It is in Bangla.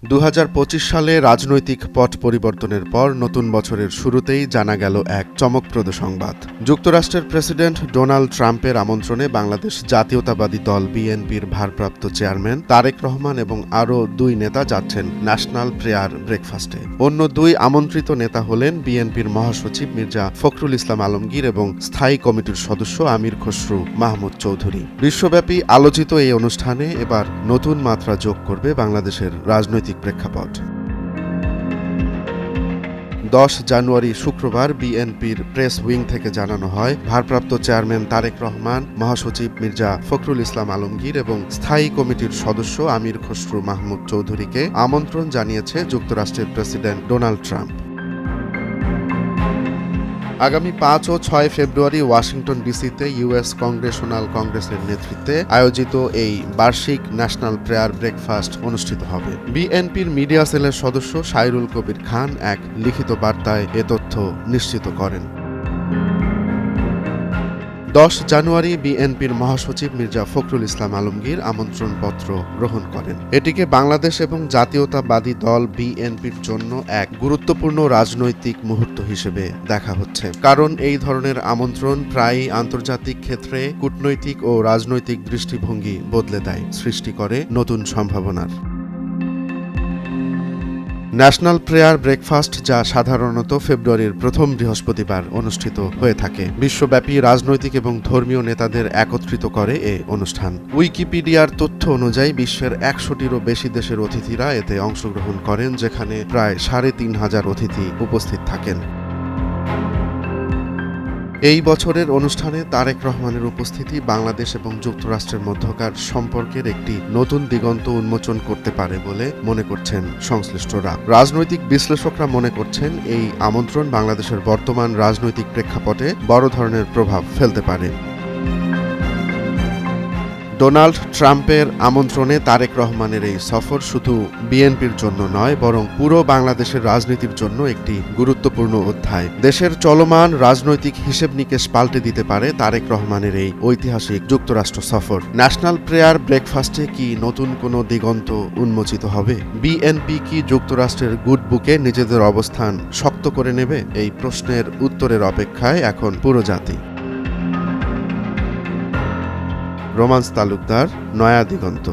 ২০২৫ সালে রাজনৈতিক পট পরিবর্তনের পর নতুন বছরের শুরুতেই জানা গেল এক চমকপ্রদ সংবাদ। যুক্তরাষ্ট্রের প্রেসিডেন্ট ডোনাল্ড ট্রাম্পের আমন্ত্রণে বাংলাদেশ জাতীয়তাবাদী দল বিএনপির ভারপ্রাপ্ত চেয়ারম্যান তারেক রহমান এবং আরও দুই নেতা যাচ্ছেন ন্যাশনাল প্রেয়ার ব্রেকফাস্টে। অন্য দুই আমন্ত্রিত নেতা হলেন বিএনপির মহাসচিব মির্জা ফখরুল ইসলাম আলমগীর এবং স্থায়ী কমিটির সদস্য আমির খসরু মাহমুদ চৌধুরী। বিশ্বব্যাপী আলোচিত এই অনুষ্ঠানে এবার নতুন মাত্রা যোগ করবে বাংলাদেশের রাজনৈতিক প্রেক্ষাপট। 10 জানুয়ারি শুক্রবার বিএনপির প্রেস উইং থেকে জানানো হয়, ভারপ্রাপ্ত চেয়ারম্যান তারেক রহমান, মহাসচিব মির্জা ফখরুল ইসলাম আলমগীর এবং স্থায়ী কমিটির সদস্য আমির খসরু মাহমুদ চৌধুরীকে আমন্ত্রণ জানিয়েছে যুক্তরাষ্ট্রের প্রেসিডেন্ট ডোনাল্ড ট্রাম্প। আগামী 5 ও 6 ফেব্রুয়ারি ওয়াশিংটন ডিসিতে ইউএস কংগ্রেশনাল কংগ্রেসের নেতৃত্বে আয়োজিত এই বার্ষিক ন্যাশনাল প্রেয়ার ব্রেকফাস্ট অনুষ্ঠিত হবে। বিএনপির মিডিয়া সেলের সদস্য সাইরুল কবির খান এক লিখিত বার্তায় এ তথ্য নিশ্চিত করেন। 10 জানুয়ারি বিএনপির মহাসচিব মির্জা ফখরুল ইসলাম আলমগীর আমন্ত্রণপত্র গ্রহণ করেন। এটিকে বাংলাদেশ এবং জাতীয়তাবাদী দল বিএনপির জন্য এক গুরুত্বপূর্ণ রাজনৈতিক মুহূর্ত হিসেবে দেখা হচ্ছে, কারণ এই ধরনের আমন্ত্রণ প্রায়ই আন্তর্জাতিক ক্ষেত্রে কূটনৈতিক ও রাজনৈতিক দৃষ্টিভঙ্গি বদলে দেয়, সৃষ্টি করে নতুন সম্ভাবনার। ন্যাশনাল প্রেয়ার ব্রেকফাস্ট, যা সাধারণত ফেব্রুয়ারির প্রথম বৃহস্পতিবার অনুষ্ঠিত হয়ে থাকে, বিশ্বব্যাপী রাজনৈতিক এবং ধর্মীয় নেতাদের একত্রিত করে এ অনুষ্ঠান। উইকিপিডিয়ার তথ্য অনুযায়ী বিশ্বের 100টিরও বেশি দেশের অতিথিরা এতে অংশগ্রহণ করেন, যেখানে প্রায় 3500 অতিথি উপস্থিত থাকেন। এই বছরের অনুষ্ঠানে তারেক রহমানের উপস্থিতি বাংলাদেশ এবং যুক্তরাষ্ট্রের মধ্যকার সম্পর্কের একটি নতুন দিগন্ত উন্মোচন করতে পারে বলে মনে করছেন সংশ্লিষ্টরা। রাজনৈতিক বিশ্লেষকরা মনে করছেন এই আমন্ত্রণ বাংলাদেশের বর্তমান রাজনৈতিক প্রেক্ষাপটে বড় ধরনের প্রভাব ফেলতে পারে। ডোনাল্ড ট্রাম্পের আমন্ত্রণে তারেক রহমানের এই সফর শুধু বিএনপির জন্য নয়, বরং পুরো বাংলাদেশের রাজনীতির জন্য একটি গুরুত্বপূর্ণ অধ্যায়। দেশের চলমান রাজনৈতিক হিসেব নিকেশ পাল্টে দিতে পারে তারেক রহমানের এই ঐতিহাসিক যুক্তরাষ্ট্র সফর। ন্যাশনাল প্রেয়ার ব্রেকফাস্টে কি নতুন কোনো দিগন্ত উন্মোচিত হবে? বিএনপি কি যুক্তরাষ্ট্রের গুড বুকে নিজেদের অবস্থান শক্ত করে নেবে? এই প্রশ্নের উত্তরের অপেক্ষায় এখন পুরো জাতি। রোমান্স তালুকদার, নয়া দিগন্ত।